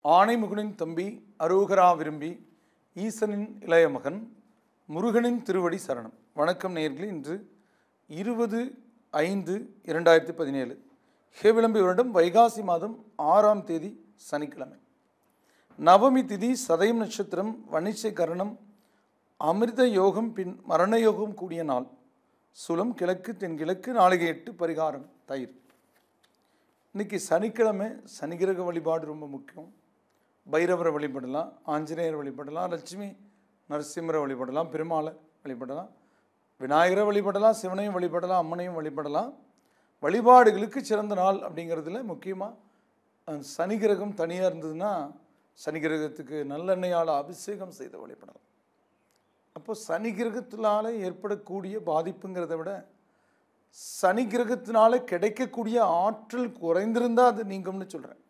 ஆனைமுகனின் தம்பி அரோகரா விரும்பி ஈசனின் இளைய மகன் முருகனின் திருவடி சரணம். வணக்கம் நேயர்களே. இன்று 20/5/2017 ஹேவிளம்பி வருடம் வைகாசி மாதம் 6ஆம் தேதி சனிக்கிழமை. நவமி திதி, சதயம் நட்சத்திரம், வணிச்சை கரணம், அமிர்த யோகம் பின் மரண யோகம் கூடிய நாள். சுலம் கிழக்கு தென்கிழக்கு, நாளிகை 8, பரிகாரம் தயிர். இன்றைக்கி சனிக்கிழமை. சனிகிரக வழிபாடு ரொம்ப முக்கியம். பைரவரை வழிபடலாம், ஆஞ்சநேயர் வழிபடலாம், லட்சுமி நரசிம்மரை வழிபடலாம், பெருமாளை வழிபடலாம், விநாயகரை வழிபடலாம், சிவனையும் வழிபடலாம், அம்மனையும் வழிபடலாம். வழிபாடுகளுக்கு சிறந்த நாள் அப்படிங்கிறதுல முக்கியமாக சனிகிரகம் தனியாக இருந்ததுன்னா சனிகிரகத்துக்கு நல்லெண்ணெயால் அபிஷேகம் செய்து வழிபடலாம். அப்போ சனிகிரகத்தினால ஏற்படக்கூடிய பாதிப்புங்கிறத விட சனிகிரகத்தினால கிடைக்கக்கூடிய ஆற்றல் குறைந்திருந்தால் அது நீங்கும்னு சொல்கிறேன்.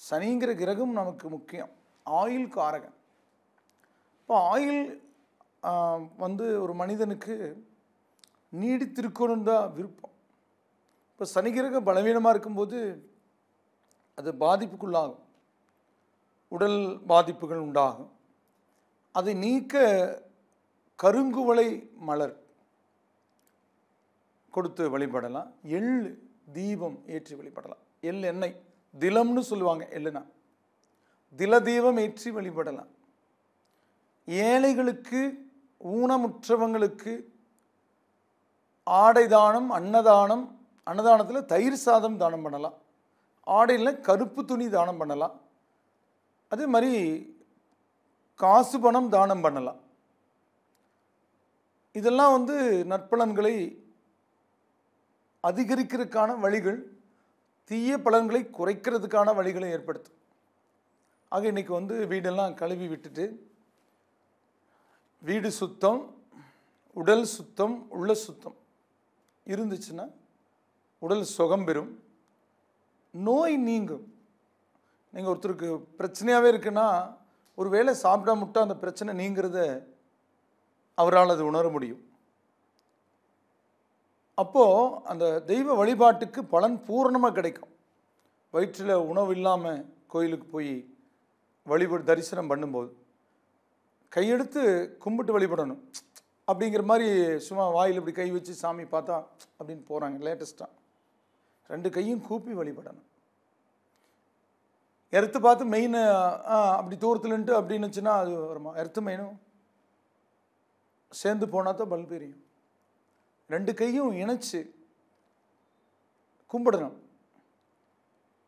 சனிங்கிற கிரகம் நமக்கு முக்கியம், ஆயுள் காரகன். இப்போ ஆயுள் ஒரு மனிதனுக்கு நீடித்திருக்கணும் தான் விருப்பம். இப்போ சனிகிரக பலவீனமாக இருக்கும்போது அது பாதிப்புக்குள்ளாகும், உடல் பாதிப்புகள் உண்டாகும். அதை நீக்க கருங்குவளை மலர் கொடுத்து வழிபடலாம். எள் தீபம் ஏற்றி வழிபடலாம். எள் எண்ணெய் திலம்னு சொல்லுவாங்க. எள்ளுனா தில தீபம் ஏற்றி வழிபடலாம். ஏழைகளுக்கு, ஊனமுற்றவங்களுக்கு ஆடை தானம், அன்னதானம். அன்னதானத்தில் தயிர் சாதம் தானம் பண்ணலாம். ஆடையில் கருப்பு துணி தானம் பண்ணலாம். அதே மாதிரி காசு பணம் தானம் பண்ணலாம். இதெல்லாம் நற்பலன்களை அதிகரிக்கிறதுக்கான வழிகள், தீய பலன்களை குறைக்கிறதுக்கான வழிகளை ஏற்படுத்தும். ஆக இன்றைக்கி வீடெல்லாம் கழுவி விட்டுட்டு வீடு சுத்தம், உடல் சுத்தம், உள்ள சுத்தம் இருந்துச்சுன்னா உடல் சுகம் பெறும், நோய் நீங்கும். நீங்கள் ஒருத்தருக்கு பிரச்சனையாகவே இருக்குன்னா ஒரு வேளை சாப்பிடாம விட்டா அந்த பிரச்சனை நீங்கிறத அவரால் அது உணர முடியும். அப்போது அந்த தெய்வ வழிபாட்டுக்கு பலன் பூரணமாக கிடைக்கும். வயிற்றில் உணவு இல்லாமல் கோயிலுக்கு போய் தரிசனம் பண்ணும்போது கையெடுத்து கும்பிட்டு வழிபடணும். அப்படிங்கிற மாதிரி சும்மா வாயில் இப்படி கை வச்சு சாமி பார்த்தா அப்படின்னு போகிறாங்க. லேட்டஸ்ட்டாக 2 கையும் கூப்பி வழிபடணும். எர்த்து பார்த்து மெயின் அப்படி தூரத்துலன்ட்டு அப்படின்னுச்சுன்னா அது வருமா? எர்த்து மெயினும் சேர்ந்து போனால் தான் பல் பெரியும். 2 கையும் இணைச்சு கும்பிடணும்.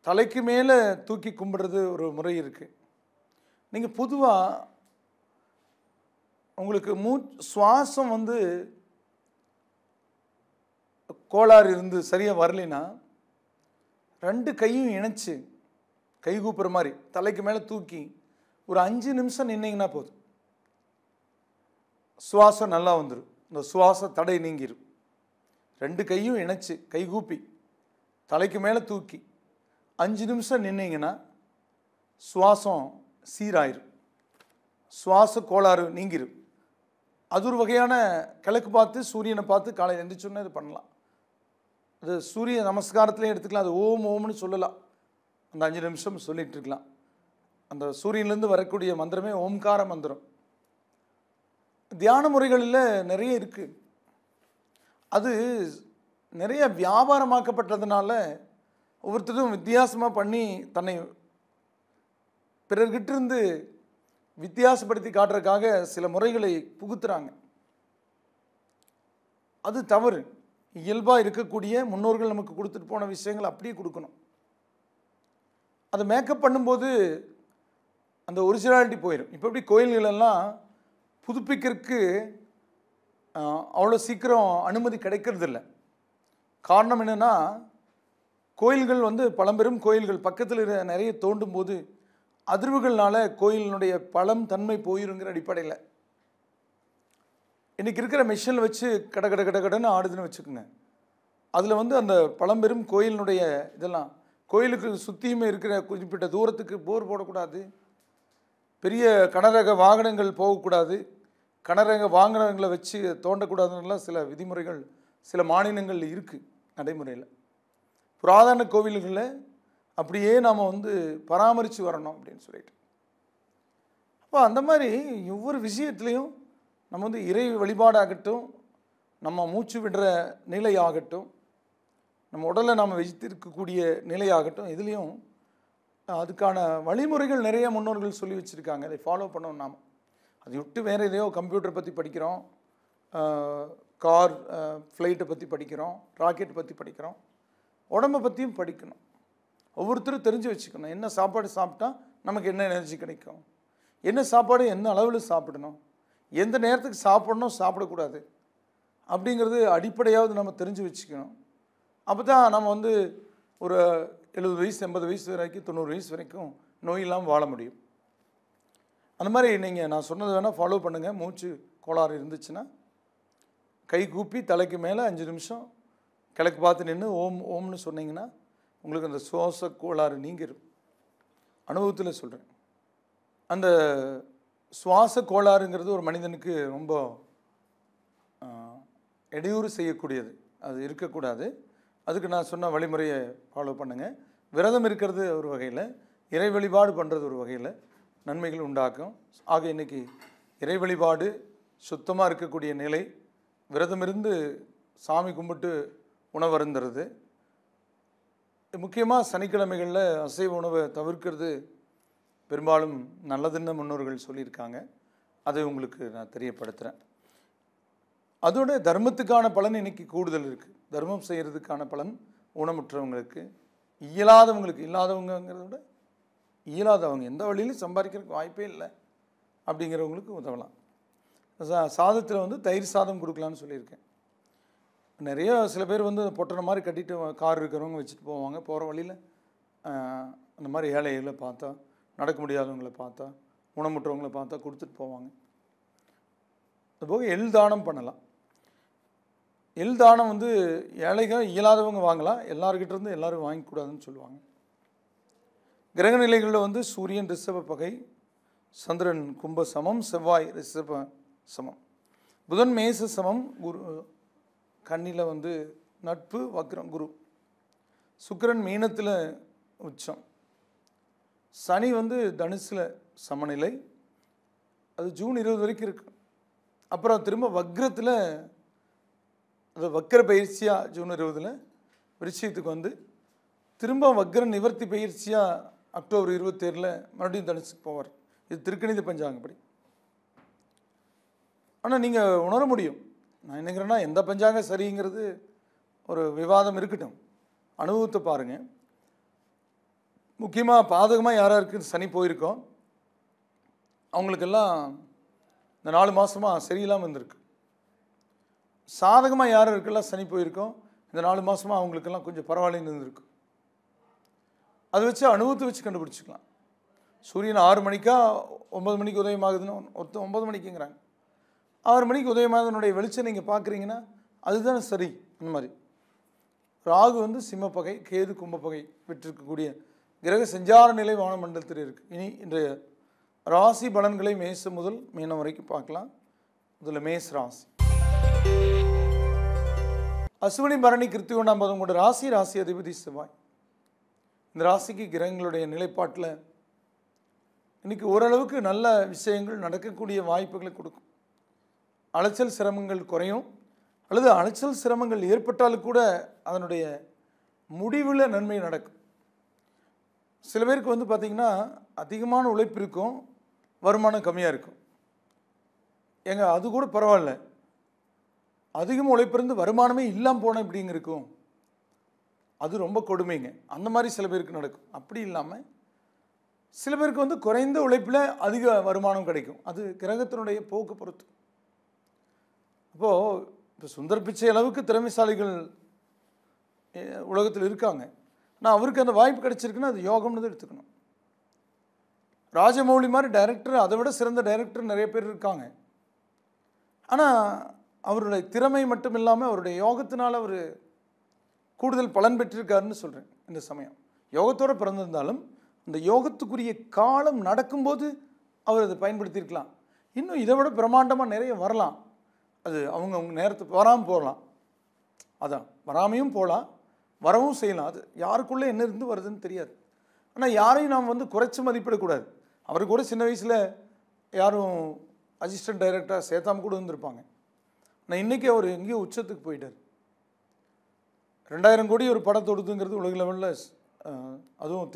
தலைக்கு மேலே தூக்கி கும்பிடுறது ஒரு முறை இருக்குது. நீங்கள் பொதுவாக உங்களுக்கு சுவாசம் கோளாறு இருந்து சரியாக வரலைன்னா 2 கையும் இணைச்சு கை கூப்புற மாதிரி தலைக்கு மேலே தூக்கி ஒரு 5 நிமிஷம் நின்னீங்கன்னா போதும், சுவாசம் நல்லா வந்துடும். இந்த சுவாச தடை நீங்கிடும். 2 கையும் இணைச்சு கைகூப்பி தலைக்கு மேலே தூக்கி 5 நிமிஷம் நின்னீங்கன்னா சுவாசம் சீராயிரும், சுவாச கோளாறு நீங்கிடும். அது ஒரு வகையான கிழக்கு பார்த்து சூரியனை பார்த்து காலையில் எழுந்திரிச்சோன்னே இது பண்ணலாம். அது சூரிய நமஸ்காரத்துலேயும் எடுத்துக்கலாம். அது ஓம் ஓம்னு சொல்லலாம். அந்த 5 நிமிஷம் சொல்லிகிட்டு இருக்கலாம். அந்த சூரியன்லேருந்து வரக்கூடிய மந்திரமே ஓம்கார மந்திரம். தியான முறைகளில் நிறைய இருக்குது. அது நிறைய வியாபாரமாக்கப்பட்டதுனால ஒவ்வொருத்தரும் வித்தியாசமாக பண்ணி தன்னை பிறர்கிட்டிருந்து வித்தியாசப்படுத்தி காட்டுறதுக்காக சில முறைகளை புகுத்துறாங்க. அது தவறு. இயல்பாக இருக்கக்கூடிய முன்னோர்கள் நமக்கு கொடுத்துட்டு போன விஷயங்கள் அப்படியே கொடுக்கணும். அதை மேக்கப் பண்ணும்போது அந்த ஒரிஜினாலிட்டி போயிடும். இப்போ எப்படி கோயில்களெல்லாம் புதுப்பிக்கிறதுக்கு அவ்வளோ சீக்கிரம் அனுமதி கிடைக்கிறதில்ல. காரணம் என்னென்னா, கோயில்கள் பழம்பெரும் கோயில்கள் பக்கத்தில் நிறைய தோண்டும் போது அதிர்வுகள்னால கோயிலினுடைய பழம் தன்மை போயிருங்கிற அடிப்படையில் இன்றைக்கி இருக்கிற மிஷினில் வச்சு கடன்னு ஆடுதுன்னு வச்சுக்கோங்க. அதில் அந்த பழம்பெரும் கோயிலினுடைய இதெல்லாம் கோயிலுக்கு சுற்றியுமே இருக்கிற குறிப்பிட்ட தூரத்துக்கு போர் போடக்கூடாது, பெரிய கனரக வாகனங்கள் போகக்கூடாது, கனரக வாகனங்களை வச்சு தோண்டக்கூடாதுன்னெலாம் சில விதிமுறைகள் சில மாநிலங்களில் இருக்குது நடைமுறையில். புராதன கோவில்களில் அப்படியே நாம் வந்து பராமரித்து வரணும் அப்படின்னு சொல்லிட்டு. அப்போ அந்த மாதிரி ஒவ்வொரு விஷயத்துலேயும் நம்ம வந்து இறை வழிபாடாகட்டும், நம்ம மூச்சு விடுற நிலையாகட்டும், நம்ம உடலை நாம் வைத்திருக்கக்கூடிய நிலையாகட்டும், இதுலேயும் அதுக்கான வழிமுறைகள் நிறைய முன்னோர்கள் சொல்லி வச்சுருக்காங்க. அதை ஃபாலோ பண்ணணும் நாம். அதை விட்டு வேறு எதையோ கம்ப்யூட்டர் பற்றி படிக்கிறோம், கார் ஃப்ளைட்டை பற்றி படிக்கிறோம், ராக்கெட் பற்றி படிக்கிறோம். உடம்பை பற்றியும் படிக்கணும். ஒவ்வொருத்தரும் தெரிஞ்சு வச்சுக்கணும். என்ன சாப்பாடு சாப்பிட்டா நமக்கு என்ன எனர்ஜி கிடைக்கும், என்ன சாப்பாடு எந்த அளவில் சாப்பிடணும், எந்த நேரத்துக்கு சாப்பிடணும் சாப்பிடக்கூடாது அப்படிங்கிறது அடிப்படையாவது நம்ம தெரிஞ்சு வச்சுக்கணும். அப்போ தான் நம்ம வந்து ஒரு 70 வயசு 80 வயசு வரைக்கும் 90 வயசு வரைக்கும் நோய் இல்லாமல் வாழ முடியும். அந்த மாதிரி நீங்கள் நான் சொன்னது வேணால் ஃபாலோ பண்ணுங்கள். மூச்சு கோளாறு இருந்துச்சுன்னா கை கூப்பி தலைக்கு மேலே 5 நிமிஷம் கிழக்கு பார்த்து நின்று ஓம் ஓம்னு சொன்னீங்கன்னா உங்களுக்கு அந்த சுவாச கோளாறு நீங்கிடும். அனுபவத்தில் சொல்கிறேன். அந்த சுவாச கோளாறுங்கிறது ஒரு மனிதனுக்கு ரொம்ப இடையூறு செய்யக்கூடியது. அது இருக்கக்கூடாது. அதுக்கு நான் சொன்ன வழிமுறையை ஃபாலோ பண்ணுங்கள். விரதம் இருக்கிறது ஒரு வகையில், இறை வழிபாடு பண்ணுறது ஒரு வகையில் நன்மைகள் உண்டாக்கும். ஆக இன்றைக்கி இறை வழிபாடு, சுத்தமாக இருக்கக்கூடிய நிலை, விரதம் இருந்து சாமி கும்பிட்டு உணவு அருந்துறது, முக்கியமாக சனிக்கிழமைகளில் அசைவ உணவை தவிர்க்கிறது பெரும்பாலும் நல்லதுன்னு முன்னோர்கள் சொல்லியிருக்காங்க. அதை உங்களுக்கு நான் தெரியப்படுத்துகிறேன். அதோட தர்மத்துக்கான பலன் இன்றைக்கி கூடுதல் இருக்குது. தர்மம் செய்கிறதுக்கான பலன் ஊனமுற்றவங்களுக்கு, இயலாதவங்களுக்கு, இல்லாதவங்கிறத விட இயலாதவங்க, எந்த வழியிலும் சம்பாதிக்கிறதுக்கு வாய்ப்பே இல்லை அப்படிங்கிறவங்களுக்கு உதவலாம். சாதத்தில் வந்து தயிர் சாதம் கொடுக்கலான்னு சொல்லியிருக்கேன். நிறைய சில பேர் வந்து பொட்டனை மாதிரி கட்டிட்டு கார் இருக்கிறவங்க வச்சுட்டு போவாங்க. போகிற வழியில் அந்த மாதிரி ஏழைகளை பார்த்தா, நடக்க முடியாதவங்களை பார்த்தா, ஊனமுற்றவங்களை பார்த்தா கொடுத்துட்டு போவாங்க. அதுபோக எள் தானம் பண்ணலாம். எள் தானம் வந்து ஏழைகள் இயலாதவங்க வாங்கலாம், எல்லார்கிட்டேருந்து எல்லோரும் வாங்கிக்கூடாதுன்னு சொல்லுவாங்க. கிரக நிலைகளில் வந்து சூரியன் ரிஷப பகை, சந்திரன் கும்ப சமம், செவ்வாய் ரிஷப சமம், புதன் மேச சமம், குரு கன்னியில் வந்து நட்பு வக்ரம் குரு, சுக்கிரன் மீனத்தில் உச்சம், சனி வந்து தனுசில் சமநிலை, அது ஜூன் 20 வரைக்கும் இருக்குது. அப்புறம் திரும்ப வக்ரத்தில், அது வக்கர பயிற்சியாக ஜூன் 20 விருச்சிகத்துக்கு வந்து திரும்ப வக்ர நிவர்த்தி பயிற்சியாக அக்டோபர் 27 மறுபடியும் தனுசுக்கு போவார். இது திருக்கணித பஞ்சாங்கப்படி. ஆனால் நீங்கள் உணர முடியும். நான் என்னங்கிறேன்னா, எந்த பஞ்சாங்கம் சரிங்கிறது ஒரு விவாதம் இருக்கட்டும், அனுபவத்தை பாருங்கள். முக்கியமாக பாதகமாக யாராருக்கு சனி போயிருக்கோம் அவங்களுக்கெல்லாம் இந்த 4 மாதமாக சரியில்லாமல் இருந்திருக்கு. சாதகமாக யார் இருக்கலாம் சனி போயிருக்கோம் இந்த 4 மாதமாக அவங்களுக்கெல்லாம் கொஞ்சம் பரவாயில்லன்னு இருந்திருக்கு. அதை வச்சு அனுபவத்தை வச்சு கண்டுபிடிச்சிக்கலாம். சூரியன் 6 மணிக்கா 9 மணிக்கு உதயமாகுதுன்னு ஒருத்தர் 9 மணிக்குங்கிறாங்க. 6 மணிக்கு உதயமாகுதனுடைய வெளிச்சம் நீங்கள் பார்க்குறீங்கன்னா அதுதானே சரி. அந்த மாதிரி ராகு வந்து சிம்மப்பகை, கேது கும்பப்பகை விட்டிருக்கக்கூடிய கிரக சஞ்சார நிலை வானமண்டலத்தில் இருக்குது. இனி இன்றைய ராசி பலன்களை மேசம் முதல் மீனம் வரைக்கும் பார்க்கலாம். இதில் மேஸ் ராசி, அசுவினி பரணி கிருத்திகோணாம் பதம் கொண்ட ராசி. ராசி அதிபதி செவ்வாய். இந்த ராசிக்கு கிரகங்களுடைய நிலைப்பாட்டில் இன்றைக்கி ஓரளவுக்கு நல்ல விஷயங்கள் நடக்கக்கூடிய வாய்ப்புகளை கொடுக்கும். அலைச்சல் சிரமங்கள் குறையும், அல்லது அலைச்சல் சிரமங்கள் ஏற்பட்டாலும் கூட அதனுடைய முடிவில் நன்மை நடக்கும். சில பேருக்கு வந்து பார்த்திங்கன்னா அதிகமான உழைப்பு இருக்கும், வருமானம் கம்மியாக இருக்கும். ஏங்க அது கூட பரவாயில்ல, அதிகமாக உழைப்பிருந்து வருமானமே இல்லாமல் போனால் இப்படிங்க இருக்கும், அது ரொம்ப கொடுமைங்க. அந்த மாதிரி சில பேருக்கு நடக்கும். அப்படி இல்லாமல் சில பேருக்கு வந்து குறைந்த உழைப்பில் அதிக வருமானம் கிடைக்கும். அது கிரகத்தினுடைய போக்கு பொறுத்து. அப்போது இப்போ சுந்தர் பிச்சை அளவுக்கு திறமைசாலிகள் உலகத்தில் இருக்காங்க. ஆனால் அவருக்கு அந்த வாய்ப்பு கிடைச்சிருக்குன்னா அது யோகம்னு தான் எடுத்துக்கணும். ராஜமௌலி மாதிரி டைரக்டர், அதை விட சிறந்த டைரக்டர் நிறைய பேர் இருக்காங்க. ஆனால் அவருடைய திறமை மட்டும் இல்லாமல் அவருடைய யோகத்தினால் அவர் கூடுதல் பலன் பெற்றிருக்காருன்னு சொல்கிறேன். இந்த சமயம் யோகத்தோடு பிறந்திருந்தாலும் அந்த யோகத்துக்குரிய காலம் நடக்கும்போது அவர் அதை பயன்படுத்தியிருக்கலாம். இன்னும் இதை விட பிரம்மாண்டமாக நிறைய வரலாம். அது அவங்க நேரத்துக்கு வராமல் போகலாம், அதான் வராமையும் போகலாம், வரவும் செய்யலாம். அது யாருக்குள்ளே என்ன இருந்து வருதுன்னு தெரியாது. ஆனால் யாரையும் நாம் வந்து குறைச்சி மதிப்பிடக்கூடாது. அவருக்கு கூட சின்ன வயசில் யாரும் அசிஸ்டன்ட் டைரக்டராக சேர்த்தாம கூட இருந்திருப்பாங்க. ஆனால் இன்றைக்கி அவர் எங்கேயோ உச்சத்துக்கு போயிட்டார். 2000 கோடி ஒரு படம் தொடுதுங்கிறது உலக லெவலில், அதுவும்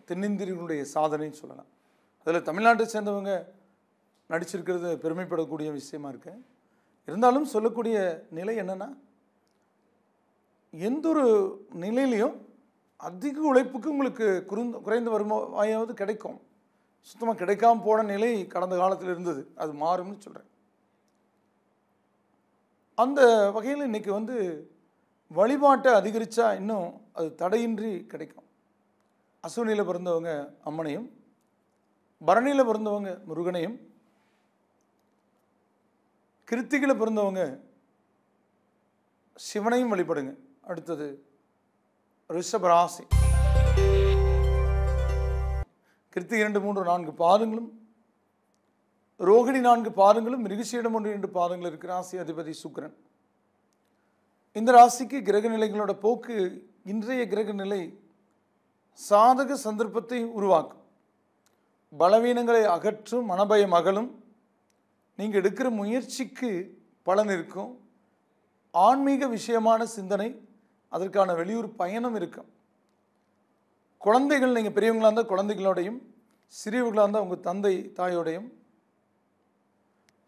தென்னிந்தியர்களுடைய சாதனைன்னு சொல்லலாம். அதில் தமிழ்நாட்டை சேர்ந்தவங்க நடிச்சிருக்கிறது பெருமைப்படக்கூடிய விஷயமா இருக்கு. இருந்தாலும் சொல்லக்கூடிய நிலை என்னென்னா, எந்த ஒரு நிலையிலையும் அதிக உழைப்புக்கு உங்களுக்கு குறைந்த வருமாயாவது கிடைக்கும். சுத்தமாக கிடைக்காமல் போன நிலை கடந்த காலத்தில் இருந்தது. அது மாறும்னு சொல்கிறேன். அந்த வகையில் இன்றைக்கி வந்து வழிபாட்டை அதிகரித்தா இன்னும் அது தடையின்றி கிடைக்கும். அசுவனியில் பிறந்தவங்க அம்மனையும், பரணியில் பிறந்தவங்க முருகனையும், கிருத்திகையில் பிறந்தவங்க சிவனையும் வழிபடுங்க. அடுத்தது ரிஷபராசி. கிருத்திகை 2, 3, 4 பாதங்களும், ரோகிணி 4 பாதங்களும், மிருகசீடம் 1, 2 பாதங்கள் இருக்கிற ராசி அதிபதி சுக்கிரன். இந்த ராசிக்கு கிரக நிலைகளோட போக்கு, இன்றைய கிரக நிலை சாதக சந்தர்ப்பத்தை உருவாக்கும். பலவீனங்களை அகற்றும், மனபயம் அகலும், நீங்கள் எடுக்கிற முயற்சிக்கு பலன் இருக்கும். ஆன்மீக விஷயமான சிந்தனை, அதற்கான வெளியூர் பயணம் இருக்கும். குழந்தைகள், நீங்கள் பெரியவங்களாக இருந்தால் குழந்தைகளோடையும், சிறியவர்களாக இருந்தால் உங்கள் தந்தை தாயோடையும்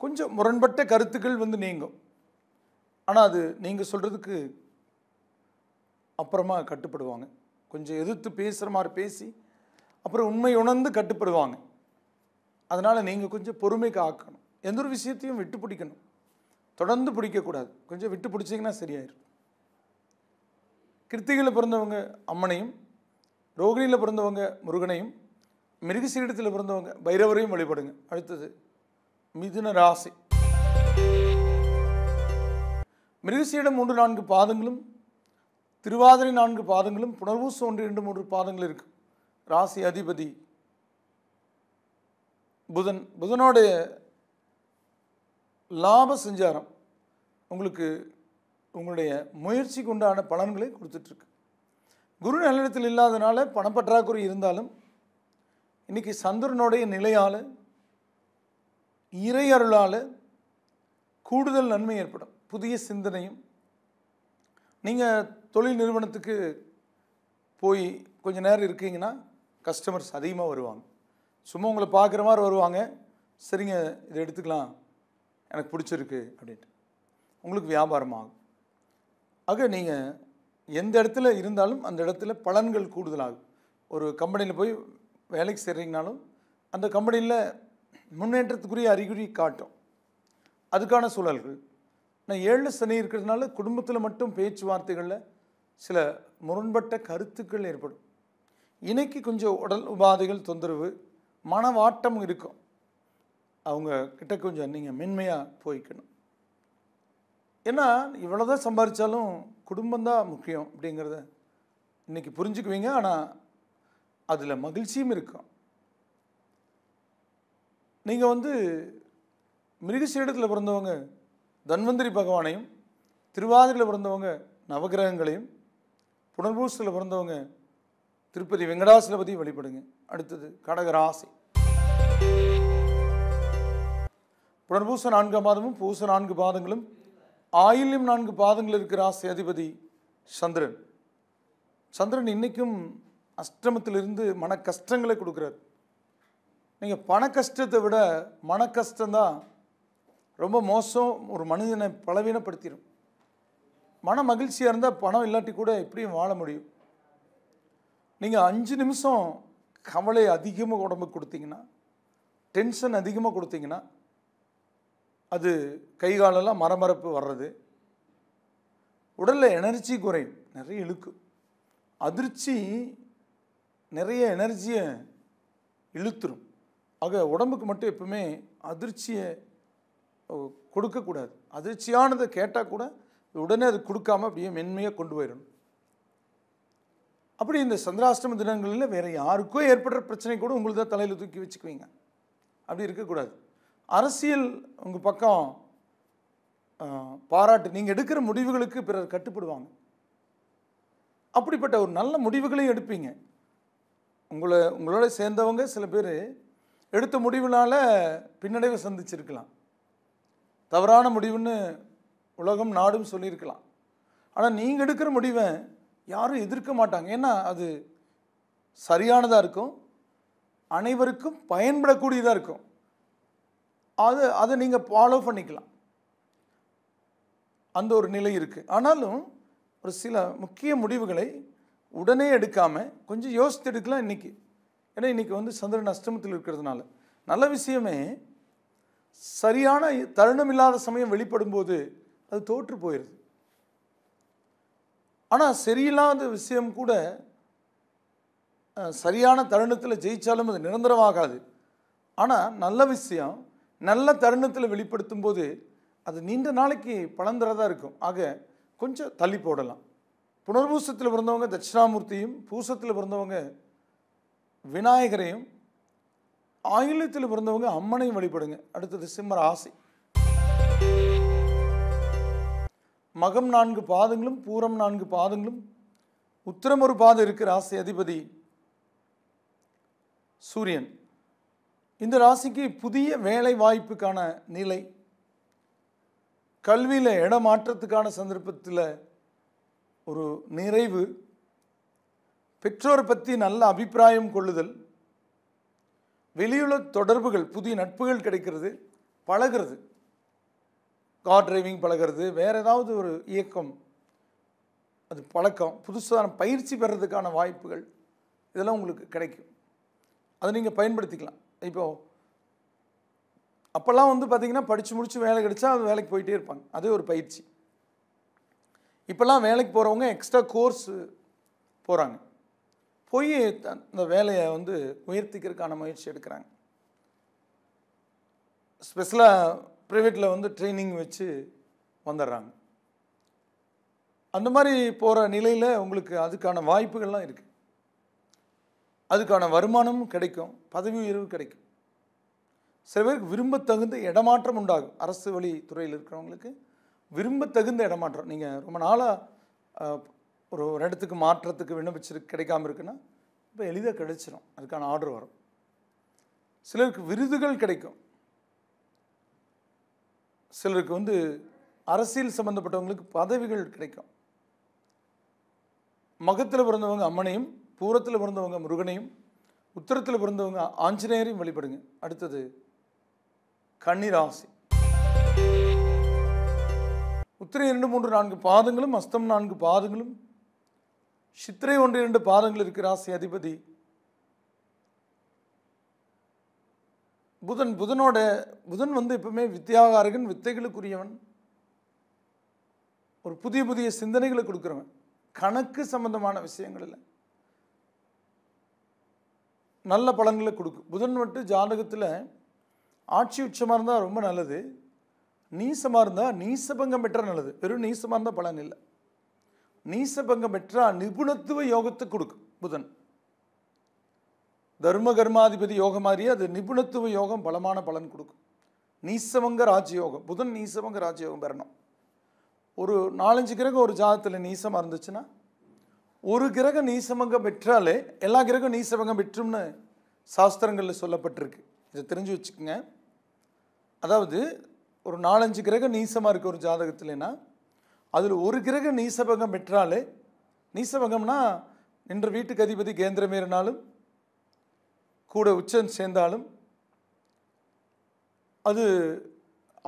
கொஞ்சம் முரண்பட்ட கருத்துக்கள் வந்து நீங்கும். ஆனால் அது நீங்கள் சொல்கிறதுக்கு அப்புறமா கட்டுப்படுவாங்க. கொஞ்சம் எதிர்த்து பேசுகிற மாதிரி பேசி அப்புறம் உண்மை உணர்ந்து கட்டுப்படுவாங்க. அதனால் நீங்கள் கொஞ்சம் பொறுமை காக்கணும். எந்த ஒரு விஷயத்தையும் விட்டு பிடிக்கணும், தொடர்ந்து பிடிக்கக்கூடாது. கொஞ்சம் விட்டு பிடிச்சிங்கன்னா சரியாயிடும். கிருத்திகையில் பிறந்தவங்க அம்மனையும், ரோகிணியில் பிறந்தவங்க முருகனையும், மிருகசீடத்தில் பிறந்தவங்க பைரவரையும் வழிபடுங்க. அடுத்தது மிதுன ராசி. மிருகசீடம் 3, 4 பாதங்களும், திருவாதிரை 4 பாதங்களும், புனர்வூசம் 1, 2, 3 பாதங்கள் இருக்கு. ராசி அதிபதி புதன். புதனோடைய லாப சஞ்சாரம் உங்களுக்கு உங்களுடைய முயற்சிக்கு உண்டான பலன்களை கொடுத்துட்ருக்கு. குரு நல்லிடத்தில் இல்லாதனால பணப்பற்றாக்குறை இருந்தாலும் இன்றைக்கி சந்திரனுடைய நிலையால், இறை அருளால் கூடுதல் நன்மை ஏற்படும். புதிய சிந்தனையும், நீங்கள் தொழில் நிறுவனத்துக்கு போய் கொஞ்சம் நேரம் இருக்கீங்கன்னா கஸ்டமர்ஸ் அதிகமாக வருவாங்க. சும்மா உங்களை பார்க்குற மாதிரி வருவாங்க. சரிங்க, இதை எடுத்துக்கலாம், எனக்கு பிடிச்சிருக்கு அப்படின்ட்டு உங்களுக்கு வியாபாரம் ஆகும். ஆக நீங்கள் எந்த இடத்துல இருந்தாலும் அந்த இடத்துல பலன்கள் கூடுதலாகும். ஒரு கம்பெனியில் போய் வேலைக்கு சேர்றீங்கனாலும் அந்த கம்பெனியில் முன்னேற்றத்துக்குரிய அறிகுறி காட்டும். அதுக்கான சூழல்கள். நான் 7 சனி இருக்கிறதுனால குடும்பத்தில் மட்டும் பேச்சுவார்த்தைகளில் சில முரண்பட்ட கருத்துக்கள் ஏற்படும். இன்னைக்கு கொஞ்சம் உடல் உபாதைகள் தொந்தரவு, மனவாட்டம் இருக்கும். அவங்க கிட்ட கொஞ்சம் நீங்கள் மென்மையாக போய்க்கணும். ஏன்னா இவ்வளோதான் சம்பாதிச்சாலும் குடும்பம்தான் முக்கியம் அப்படிங்கிறத இன்றைக்கி புரிஞ்சுக்குவீங்க. ஆனால் அதில் மகிழ்ச்சியும் இருக்கும். நீங்கள் வந்து மிருகசீடத்தில் பிறந்தவங்க தன்வந்திரி பகவானையும், திருவாதிரையில் பிறந்தவங்க நவகிரகங்களையும், புனர்பூசத்தில் பிறந்தவங்க திருப்பதி வெங்கடாசலபதி வழிபடுங்க. அடுத்தது கடகராசி. புனர்பூச 4 பாதமும், பூச 4 பாதங்களும், ஆயில்யம் 4 பாதங்கள் இருக்கிற ராசி அதிபதி சந்திரன். சந்திரன் இன்றைக்கும் அஷ்டமத்திலிருந்து மன கஷ்டங்களை கொடுக்குறார். நீங்கள் பண கஷ்டத்தை விட மன கஷ்டம்தான் ரொம்ப மோசம். ஒரு மனிதனை பலவீனப்படுத்திடும். மன மகிழ்ச்சியாக இருந்தால் பணம் இல்லாட்டி கூட எப்படியும் வாழ முடியும். நீங்கள் 5 நிமிஷம் கவலை அதிகமாக உடம்புக்கு கொடுத்தீங்கன்னா, டென்ஷன் அதிகமாக கொடுத்தீங்கன்னா, அது கை காலெல்லாம் மரமரப்பு வர்றது, உடலில் எனர்ஜி குறையும், நிறைய இழுக்கும். அதிர்ச்சி நிறைய எனர்ஜியை இழுத்துரும். ஆக உடம்புக்கு மட்டும் எப்பவுமே அதிர்ச்சியை கொடுக்கக்கூடாது. அதிர்ச்சியானதை கேட்டால் கூட உடனே அது கொடுக்காம அப்படியே மென்மையாக கொண்டு போயிடணும். அப்படி இந்த சந்திராஷ்டம தினங்களில் வேறு யாருக்கோ ஏற்படுற பிரச்சனை கூட உங்களுக்கு தான் தலையில் தூக்கி வச்சுக்குவீங்க. அப்படி இருக்கக்கூடாது. அரசியல் உங்கள் பக்கம் பாராட்டு, நீங்கள் எடுக்கிற முடிவுகளுக்கு பிறர் கட்டுப்படுவாங்க. அப்படிப்பட்ட ஒரு நல்ல முடிவுகளையும் எடுப்பீங்க. உங்களோட சேர்ந்தவங்க சில பேர் எடுத்த முடிவுனால பின்னடைவை சந்திச்சிருக்கலாம். தவறான முடிவுன்னு உலகம் நாடும் சொல்லியிருக்கலாம். ஆனால் நீங்கள் எடுக்கிற முடிவை யாரும் எதிர்க்க மாட்டாங்க. ஏன்னா அது சரியானதாக இருக்கும், அனைவருக்கும் பயன்படக்கூடியதாக இருக்கும். அதை நீங்கள் ஃபாலோ பண்ணிக்கலாம். அந்த ஒரு நிலை இருக்குது. ஆனாலும் ஒரு சில முக்கிய முடிவுகளை உடனே எடுக்காமல் கொஞ்சம் யோசித்து எடுக்கலாம் இன்றைக்கி. ஏன்னா இன்றைக்கி வந்து சந்திரன் அஷ்டமத்தில் இருக்கிறதுனால நல்ல விஷயமே சரியான தருணம் இல்லாத சமயம் வெளிப்படும் போது அது தோற்று போயிடுது. ஆனால் சரியில்லாத விஷயம் கூட சரியான தருணத்தில் ஜெயித்தாலும் அது நிரந்தரமாகாது. ஆனால் நல்ல விஷயம் நல்ல தருணத்தில் வெளிப்படுத்தும் போது அது நீண்ட நாளைக்கு பலன் தரதாக இருக்கும். ஆக கொஞ்சம் தள்ளி போடலாம். புனர்பூசத்தில் பிறந்தவங்க தட்சிணாமூர்த்தியும், பூசத்தில் பிறந்தவங்க விநாயகரையும், ஆயில்யத்தில் பிறந்தவங்க அம்மனையும் வழிபடுங்க. அடுத்தது சிம்ம ராசி. மகம் 4 பாதங்களும், பூரம் 4 பாதங்களும், உத்திரம் ஒரு பாதம் இருக்கிற ராசி அதிபதி சூரியன். இந்த ராசிக்கு புதிய வேலை வாய்ப்புக்கான நிலை, கல்வியில் இடமாற்றத்துக்கான சந்தர்ப்பத்தில் ஒரு நிறைவு, பெற்றோரை பற்றி நல்ல அபிப்பிராயம் கொள்ளுதல், வெளியுள்ள தொடர்புகள், புதிய நட்புகள் கிடைக்கிறது, பழகிறது, கார் டிரைவிங் பழகிறது, வேறு ஏதாவது ஒரு இயக்கம், அது பழக்கம், புதுசான பயிற்சி பெறதுக்கான வாய்ப்புகள் இதெல்லாம் உங்களுக்கு கிடைக்கும். அதை நீங்கள் பயன்படுத்திக்கலாம். இப்போது அப்போல்லாம் வந்து பார்த்திங்கன்னா படித்து முடித்து வேலை கிடைச்சா அது வேலைக்கு போயிட்டே இருப்பாங்க, அதே ஒரு பயிற்சி. இப்போல்லாம் வேலைக்கு போகிறவங்க எக்ஸ்ட்ரா கோர்ஸ் போகிறாங்க, போய் அந்த வேலையை வந்து உயர்த்திக்கிறதுக்கான முயற்சி எடுக்கிறாங்க. ஸ்பெஷலாக ப்ரைவேட்டில் வந்து ட்ரைனிங் வச்சு வந்துடுறாங்க. அந்த மாதிரி போகிற நிலையில் உங்களுக்கு அதுக்கான வாய்ப்புகள்லாம் இருக்குது. அதுக்கான வருமானமும் கிடைக்கும், பதவி உயர்வு கிடைக்கும். சில பேருக்கு விரும்பத்தகுந்த இடமாற்றம் உண்டாகும். அரசு வழி துறையில் இருக்கிறவங்களுக்கு விரும்பத்தகுந்த இடமாற்றம். நீங்கள் ரொம்ப நாளாக ஒரு இடத்துக்கு மாற்றத்துக்கு விண்ணப்பிச்சிருக்கு, கிடைக்காமல் இருக்குன்னா இப்போ எளிதாக கிடைச்சிடும், அதுக்கான ஆர்டர் வரும். சிலருக்கு விருதுகள் கிடைக்கும். சிலருக்கு வந்து அரசியல் சம்பந்தப்பட்டவங்களுக்கு பதவிகள் கிடைக்கும். மகத்தில் பிறந்தவங்க அம்மனையும், பூரத்தில் பிறந்தவங்க முருகனையும், உத்திரத்தில் பிறந்தவங்க ஆஞ்சநேயரையும் வழிபடுங்க. அடுத்தது கன்னிராசி. உத்திரை 2, 3, 4 பாதங்களும், அஸ்தம் 4 பாதங்களும், சித்திரை 1, 2 பாதங்கள் இருக்கிற ராசி அதிபதி புதன். புதன் வந்து எப்பவுமே வித்தியாகாரகன், வித்தைகளுக்குரியவன், ஒரு புதிய புதிய சிந்தனைகளை கொடுக்குறவன். கணக்கு சம்பந்தமான விஷயங்களில் நல்ல பலன்களை கொடுக்கும். புதன் மட்டும் ஜாதகத்தில் ஆட்சி உச்சமாக இருந்தால் ரொம்ப நல்லது, நீசமாக இருந்தால் நீசபங்கம் பெற்றால் நல்லது. வெறும் நீசமாக இருந்தால் பலன் இல்லை, நீசபங்கம் பெற்றால் நிபுணத்துவ யோகத்தை கொடுக்கும். புதன் தர்ம கர்மாதிபதி யோகம் மாதிரியே அது நிபுணத்துவ யோகம், பலமான பலன் கொடுக்கும். நீசபங்க ராஜயோகம், புதன் நீசபங்க ராஜயோகம் பெறணும். ஒரு 4-5 கிரகம் ஒரு ஜாதகத்தில் நீசமாக இருந்துச்சுன்னா, ஒரு கிரகம் நீசபங்கம் பெற்றாலே எல்லா கிரகம் நீசபங்கம் பெற்றும்னு சாஸ்திரங்களில் சொல்லப்பட்டிருக்கு. இதை தெரிஞ்சு வச்சுக்கோங்க. அதாவது ஒரு 4-5 கிரகம் நீசமாக இருக்க ஒரு ஜாதகத்தில்னா அதில் ஒரு கிரகம் நீசபங்கம் பெற்றாலே, நீசபங்கம்னா நின்ற வீட்டுக்கு அதிபதி கேந்திரமேறினாலும் கூட உச்சம் சேர்ந்தாலும், அது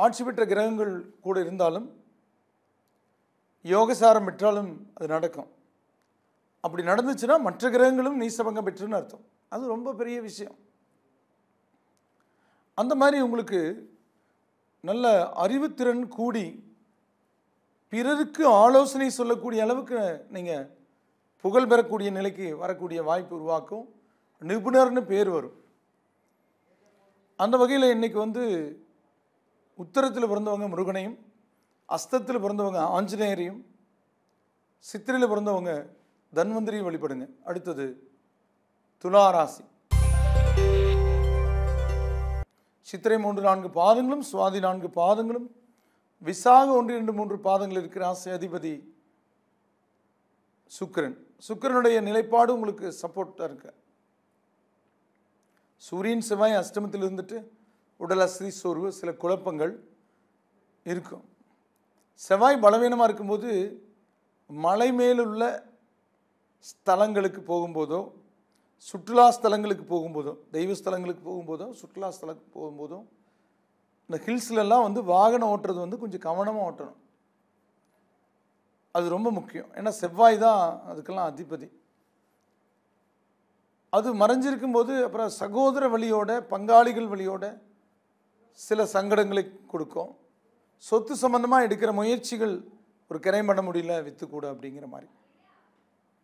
ஆட்சி பெற்ற கிரகங்கள் கூட இருந்தாலும், யோகசாரம் பெற்றாலும் அது நடக்கும். அப்படி நடந்துச்சுன்னா மற்ற கிரகங்களும் நீசபங்கம் பெற்றுன்னு அர்த்தம். அது ரொம்ப பெரிய விஷயம். அந்த மாதிரி உங்களுக்கு நல்ல அறிவுத்திறன் கூடி பிறருக்கு ஆலோசனை சொல்லக்கூடிய அளவுக்கு நீங்கள் புகழ் பெறக்கூடிய நிலைக்கு வரக்கூடிய வாய்ப்பு உருவாக்கும். நிபுணர்னு பேர் வரும். அந்த வகையில் இன்றைக்கி வந்து உத்தரத்தில் பிறந்தவங்க முருகனையும், அஸ்தத்தில் பிறந்தவங்க ஆஞ்சநேயரையும், சித்திரையில் பிறந்தவங்க தன்வந்திரியும் வழிபடுங்க. அடுத்தது துளாராசி. சித்திரை 3, 4 பாதங்களும், சுவாதி 4 பாதங்களும், விசாக 1, 2, 3 பாதங்கள் இருக்கிற ராசி அதிபதி சுக்கிரன். சுக்கிரனுடைய நிலைப்பாடு உங்களுக்கு சப்போர்ட்டாக இருக்கு. சூரியன் செவ்வாய் அஷ்டமத்தில் இருந்துட்டு உடல் அசதி சோர்வு சில குழப்பங்கள் இருக்கும். செவ்வாய் பலவீனமாக இருக்கும்போது மலை மேலுள்ள ஸ்தலங்களுக்கு போகும்போதோ சுற்றுலா ஸ்தலங்களுக்கு போகும்போதோ தெய்வ ஸ்தலங்களுக்கு போகும்போதோ சுற்றுலா ஸ்தலங்களுக்கு போகும்போதோ இந்த ஹில்ஸ்லலாம் வந்து வாகனம் ஓட்டுறது வந்து கொஞ்சம் கவனமாக ஓட்டணும். அது ரொம்ப முக்கியம். ஏன்னா செவ்வாய் தான் அதுக்கெல்லாம் அதிபதி. அது மறைஞ்சிருக்கும்போது அப்புறம் சகோதர வழியோட பங்காளிகள் வழியோட சில சங்கடங்களை கொடுக்கும். சொத்து சம்பந்தமாக எடுக்கிற முயற்சிகள் ஒரு கிரைம் பண்ண முடியல விற்றுக்கூட அப்படிங்கிற மாதிரி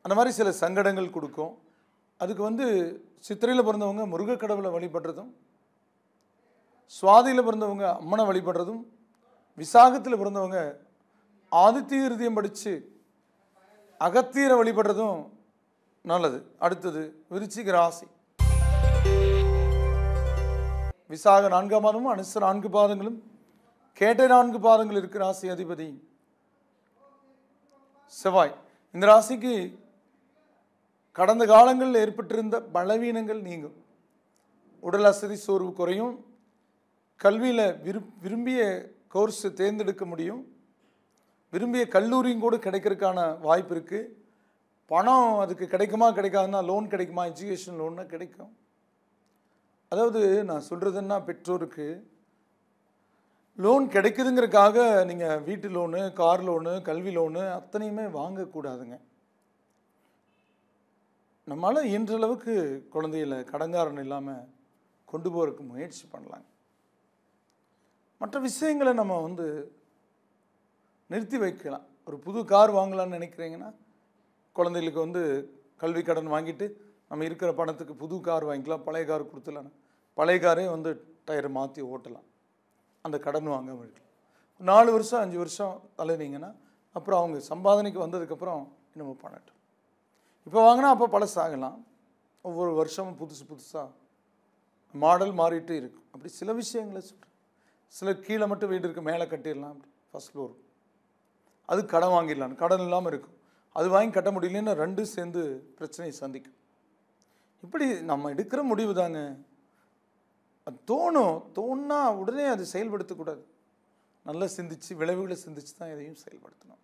அந்த மாதிரி சில சங்கடங்கள் கொடுக்கும். அதுக்கு வந்து சித்திரையில் பிறந்தவங்க முருக கடவுளை வழிபடுறதும், சுவாதியில் பிறந்தவங்க அம்மனை வழிபடுறதும், விசாகத்தில் பிறந்தவங்க ஆதித்ய இருதயம் படித்து அகத்தியரை வழிபடுறதும் நல்லது. அடுத்தது விருச்சிக ராசி. விசாக 4ஆம் பாதமும் அனுச 4 பாதங்களும் கேட்ட 4 பாதங்கள் இருக்கிற ராசி அதிபதி செவ்வாய். இந்த ராசிக்கு கடந்த காலங்களில் ஏற்பட்டிருந்த பலவீனங்கள் நீங்கும். உடல் அசதி சோர்வு குறையும். கல்வியில் விரும்பிய கோர்ஸ் தேர்ந்தெடுக்க முடியும். விரும்பிய கல்லூரியும் கூட கிடைக்கிறதுக்கான வாய்ப்பு இருக்குது. பணம் அதுக்கு கிடைக்குமா கிடைக்காதுன்னா லோன் கிடைக்குமா, எஜுகேஷன் லோன்னா கிடைக்கும். அதாவது நான் சொல்கிறதுன்னா பெற்றோருக்கு லோன் கிடைக்குதுங்கிறதுக்காக நீங்கள் வீட்டு லோனு, கார் லோனு, கல்வி லோனு அத்தனையுமே வாங்கக்கூடாதுங்க. நம்மளால் இயன்ற அளவுக்கு குழந்தைகளை கடங்காரன் இல்லாமல் கொண்டு போகிறதுக்கு முயற்சி பண்ணலாங்க. மற்ற விஷயங்களை நம்ம வந்து நிறுத்தி வைக்கலாம். ஒரு புது கார் வாங்கலான்னு நினைக்கிறீங்கன்னா குழந்தைகளுக்கு வந்து கல்வி கடன் வாங்கிட்டு நம்ம இருக்கிற பணத்துக்கு புது கார் வாங்கிக்கலாம். பழைய கார் கொடுத்துலாம். பழைய காரே வந்து டயரை மாற்றி ஓட்டலாம். அந்த கடன் வாங்காமல் இருக்கலாம். 4 வருஷம் 5 வருஷம் தள்ளினீங்கன்னா அப்புறம் அவங்க சம்பாதனைக்கு வந்ததுக்கப்புறம் நம்ம பண்ணட்டும். இப்போ வாங்கினா அப்போ பழசாகலாம். ஒவ்வொரு வருஷமும் புதுசாக மாடல் மாறிட்டு இருக்கும். அப்படி சில விஷயங்களை சொல்கிறேன். சில கீழே மட்டும் வீடு இருக்குது, மேலே கட்டிடலாம். அப்படி ஃபஸ்ட் ஃப்ளோர் அது கடன் வாங்கிடலாம். கடன் இல்லாமல் இருக்கும். அது வாங்கி கட்ட முடியலன்னா 2 சேர்ந்து பிரச்சனையை சந்திக்கும். இப்படி நம்ம எடுக்கிற முடிவு தாங்க. அது தோணுனா உடனே அது செயல்படுத்தக்கூடாது. நல்லா சிந்திச்சு விளைவுகளை சிந்திச்சு தான் எதையும் செயல்படுத்தணும்.